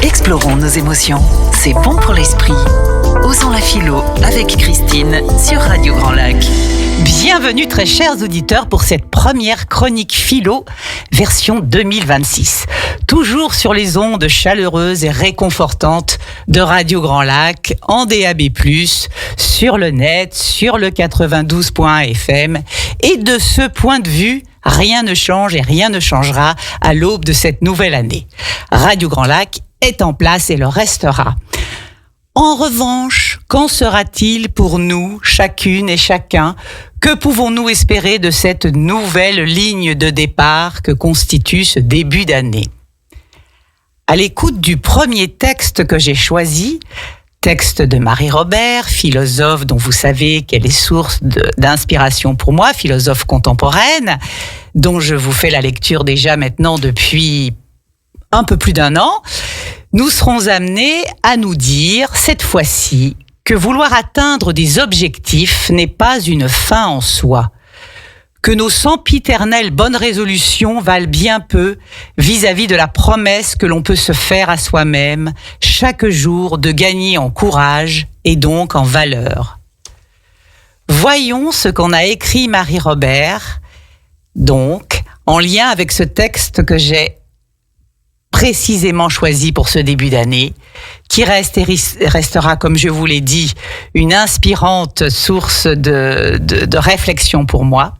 Explorons nos émotions, c'est bon pour l'esprit. Osons la philo avec Christine sur Radio Grand Lac. Bienvenue très chers auditeurs pour cette première chronique philo version 2026. Toujours sur les ondes chaleureuses et réconfortantes de Radio Grand Lac, en DAB+, sur le net, sur le 92.1 FM. Et de ce point de vue, rien ne change et rien ne changera à l'aube de cette nouvelle année. Radio Grand Lac est en place et le restera. En revanche, qu'en sera-t-il pour nous, chacune et chacun? Que pouvons-nous espérer de cette nouvelle ligne de départ que constitue ce début d'année? À l'écoute du premier texte que j'ai choisi, texte de Marie Robert, philosophe dont vous savez qu'elle est source d'inspiration pour moi, philosophe contemporaine, dont je vous fais la lecture déjà maintenant depuis un peu plus d'un an, nous serons amenés à nous dire, cette fois-ci, que vouloir atteindre des objectifs n'est pas une fin en soi, que nos sempiternelles bonnes résolutions valent bien peu vis-à-vis de la promesse que l'on peut se faire à soi-même chaque jour de gagner en courage et donc en valeur. Voyons ce qu'en a écrit Marie Robert, donc, en lien avec ce texte que j'ai précisément choisi pour ce début d'année, qui reste et restera, comme je vous l'ai dit, une inspirante source de réflexion pour moi.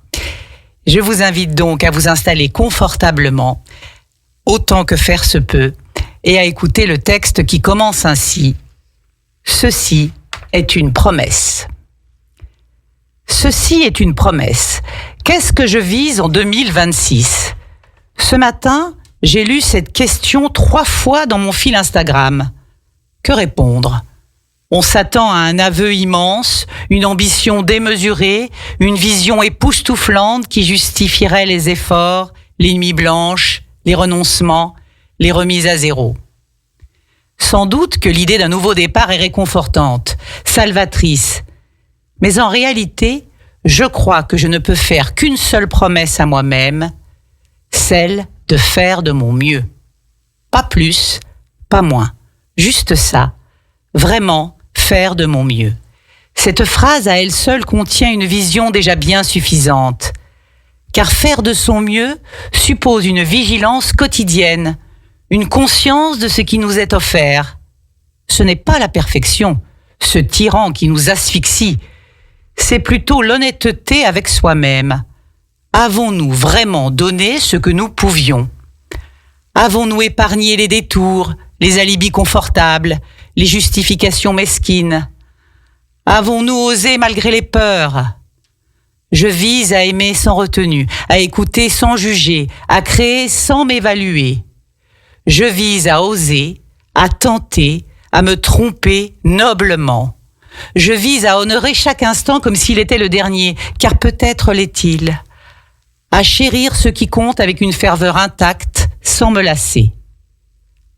Je vous invite donc à vous installer confortablement, autant que faire se peut, et à écouter le texte qui commence ainsi. Ceci est une promesse. Ceci est une promesse. Qu'est-ce que je vise en 2026 ? Ce matin, j'ai lu cette question 3 fois dans mon fil Instagram. Que répondre ? On s'attend à un aveu immense, une ambition démesurée, une vision époustouflante qui justifierait les efforts, les nuits blanches, les renoncements, les remises à zéro. Sans doute que l'idée d'un nouveau départ est réconfortante, salvatrice. Mais en réalité, je crois que je ne peux faire qu'une seule promesse à moi-même, celle de faire de mon mieux. Pas plus, pas moins. Juste ça. Vraiment, faire de mon mieux. Cette phrase à elle seule contient une vision déjà bien suffisante. Car faire de son mieux suppose une vigilance quotidienne, une conscience de ce qui nous est offert. Ce n'est pas la perfection, ce tyran qui nous asphyxie. C'est plutôt l'honnêteté avec soi-même. Avons-nous vraiment donné ce que nous pouvions ? Avons-nous épargné les détours, les alibis confortables, les justifications mesquines ? Avons-nous osé malgré les peurs ? Je vise à aimer sans retenue, à écouter sans juger, à créer sans m'évaluer. Je vise à oser, à tenter, à me tromper noblement. Je vise à honorer chaque instant comme s'il était le dernier, car peut-être l'est-il. À chérir ce qui compte avec une ferveur intacte, sans me lasser.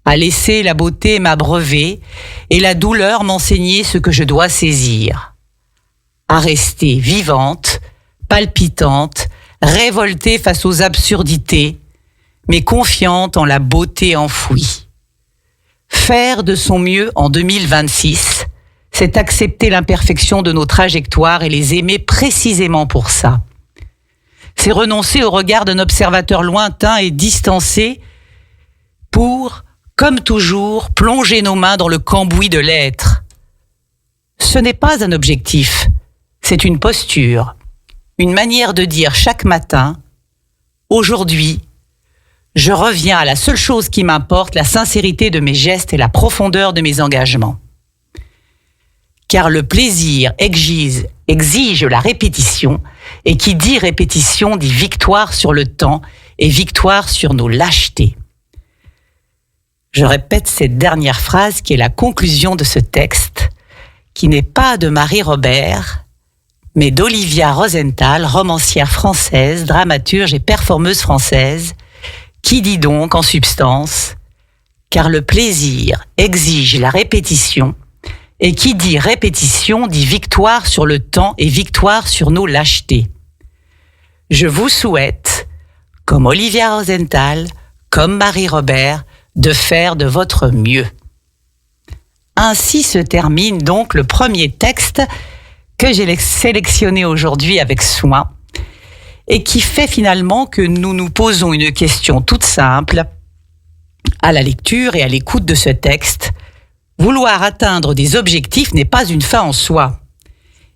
À laisser la beauté m'abreuver et la douleur m'enseigner ce que je dois saisir. À rester vivante, palpitante, révoltée face aux absurdités, mais confiante en la beauté enfouie. Faire de son mieux en 2026, c'est accepter l'imperfection de nos trajectoires et les aimer précisément pour ça. C'est renoncer au regard d'un observateur lointain et distancé pour, comme toujours, plonger nos mains dans le cambouis de l'être. Ce n'est pas un objectif, c'est une posture, une manière de dire chaque matin « Aujourd'hui, je reviens à la seule chose qui m'importe, la sincérité de mes gestes et la profondeur de mes engagements. » Car le plaisir exige la répétition, et qui dit répétition dit victoire sur le temps et victoire sur nos lâchetés. Je répète cette dernière phrase qui est la conclusion de ce texte, qui n'est pas de Marie Robert, mais d'Olivia Rosenthal, romancière française, dramaturge et performeuse française, qui dit donc en substance « Car le plaisir exige la répétition, et qui dit répétition dit victoire sur le temps et victoire sur nos lâchetés. » Je vous souhaite, comme Olivia Rosenthal, comme Marie Robert, de faire de votre mieux. Ainsi se termine donc le premier texte que j'ai sélectionné aujourd'hui avec soin et qui fait finalement que nous nous posons une question toute simple à la lecture et à l'écoute de ce texte. Vouloir atteindre des objectifs n'est pas une fin en soi.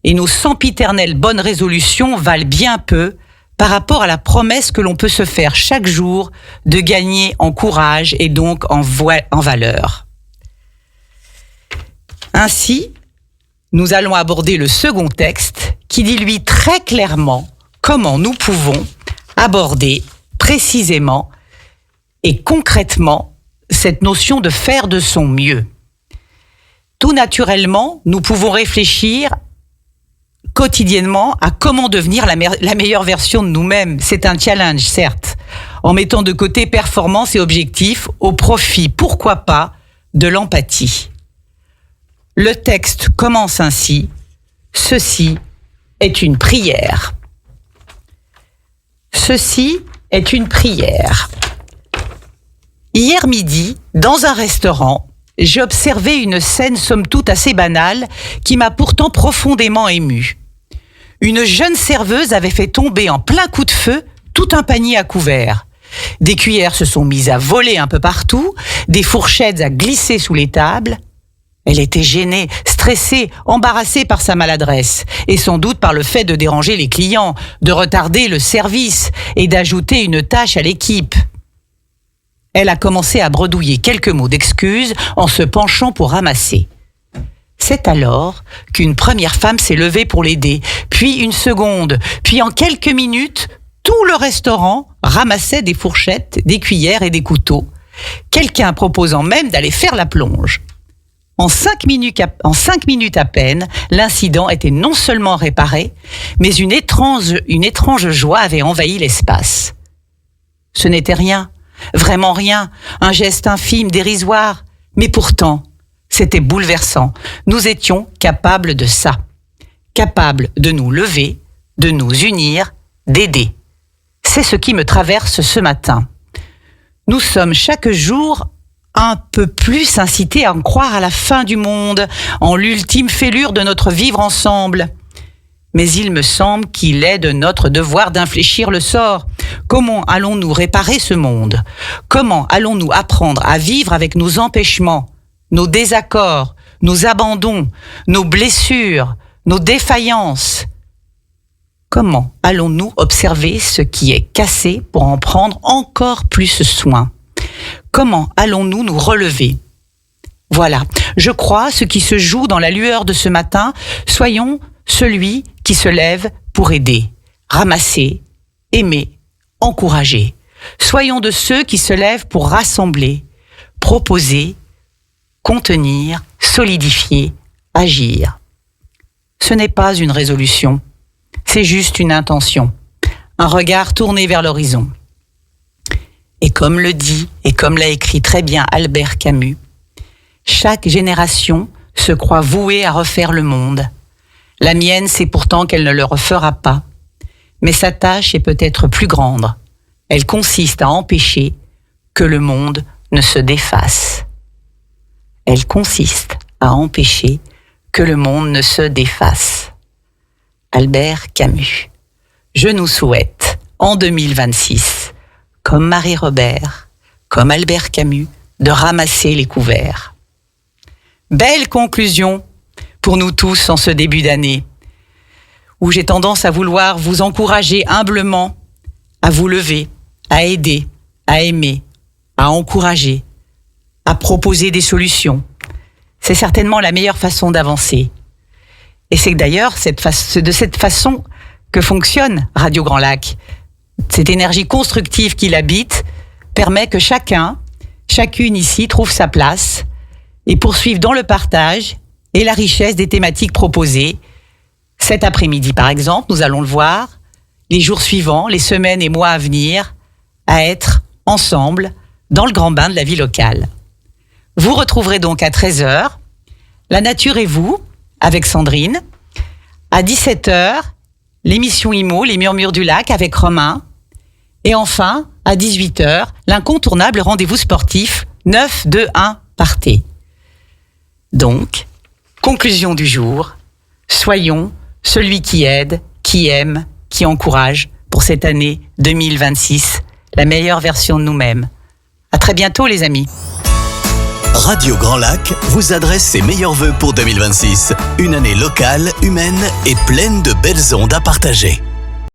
Et nos sempiternelles bonnes résolutions valent bien peu par rapport à la promesse que l'on peut se faire chaque jour de gagner en courage et donc en valeur. Ainsi, nous allons aborder le second texte qui dit lui très clairement comment nous pouvons aborder précisément et concrètement cette notion de faire de son mieux. Tout naturellement, nous pouvons réfléchir quotidiennement à comment devenir la meilleure version de nous-mêmes. C'est un challenge, certes, en mettant de côté performance et objectifs au profit, pourquoi pas, de l'empathie. Le texte commence ainsi. Ceci est une prière. Ceci est une prière. Hier midi, dans un restaurant, j'ai observé une scène somme toute assez banale qui m'a pourtant profondément émue. Une jeune serveuse avait fait tomber en plein coup de feu tout un panier à couverts. Des cuillères se sont mises à voler un peu partout, des fourchettes à glisser sous les tables. Elle était gênée, stressée, embarrassée par sa maladresse et sans doute par le fait de déranger les clients, de retarder le service et d'ajouter une tâche à l'équipe. Elle a commencé à bredouiller quelques mots d'excuses en se penchant pour ramasser. C'est alors qu'une première femme s'est levée pour l'aider, puis une seconde, puis en quelques minutes, tout le restaurant ramassait des fourchettes, des cuillères et des couteaux, quelqu'un proposant même d'aller faire la plonge. En 5 minutes à peine, l'incident était non seulement réparé, mais une étrange joie avait envahi l'espace. Ce n'était rien. Vraiment rien, un geste infime, dérisoire, mais pourtant, c'était bouleversant. Nous étions capables de ça, capables de nous lever, de nous unir, d'aider. C'est ce qui me traverse ce matin. Nous sommes chaque jour un peu plus incités à en croire à la fin du monde, en l'ultime fêlure de notre vivre ensemble. Mais il me semble qu'il est de notre devoir d'infléchir le sort. Comment allons-nous réparer ce monde ? Comment allons-nous apprendre à vivre avec nos empêchements, nos désaccords, nos abandons, nos blessures, nos défaillances ? Comment allons-nous observer ce qui est cassé pour en prendre encore plus soin ? Comment allons-nous nous relever ? Voilà, je crois, ce qui se joue dans la lueur de ce matin. Soyons celui qui se lève pour aider, ramasser, aimer, encourager. Soyons de ceux qui se lèvent pour rassembler, proposer, contenir, solidifier, agir. Ce n'est pas une résolution, c'est juste une intention, un regard tourné vers l'horizon. Et comme le dit et comme l'a écrit très bien Albert Camus, chaque génération se croit vouée à refaire le monde. La mienne sait pourtant qu'elle ne le refera pas. Mais sa tâche est peut-être plus grande. Elle consiste à empêcher que le monde ne se défasse. Elle consiste à empêcher que le monde ne se défasse. Albert Camus. Je nous souhaite, en 2026, comme Marie-Robert, comme Albert Camus, de ramasser les couverts. Belle conclusion pour nous tous en ce début d'année, où j'ai tendance à vouloir vous encourager humblement à vous lever, à aider, à aimer, à encourager, à proposer des solutions. C'est certainement la meilleure façon d'avancer. Et c'est d'ailleurs de cette façon que fonctionne Radio Grand Lac. Cette énergie constructive qui l'habite permet que chacun, chacune ici trouve sa place et poursuive dans le partage et la richesse des thématiques proposées. Cet après-midi, par exemple, nous allons le voir, les jours suivants, les semaines et mois à venir, à être ensemble dans le grand bain de la vie locale. Vous retrouverez donc à 13h La Nature et vous, avec Sandrine. À 17h, l'émission IMO, Les Murmures du Lac, avec Romain. Et enfin, à 18h, l'incontournable rendez-vous sportif 9, 2, 1, partez. Donc, conclusion du jour, soyons celui qui aide, qui aime, qui encourage pour cette année 2026, la meilleure version de nous-mêmes. À très bientôt les amis. Radio Grand Lac vous adresse ses meilleurs vœux pour 2026. Une année locale, humaine et pleine de belles ondes à partager.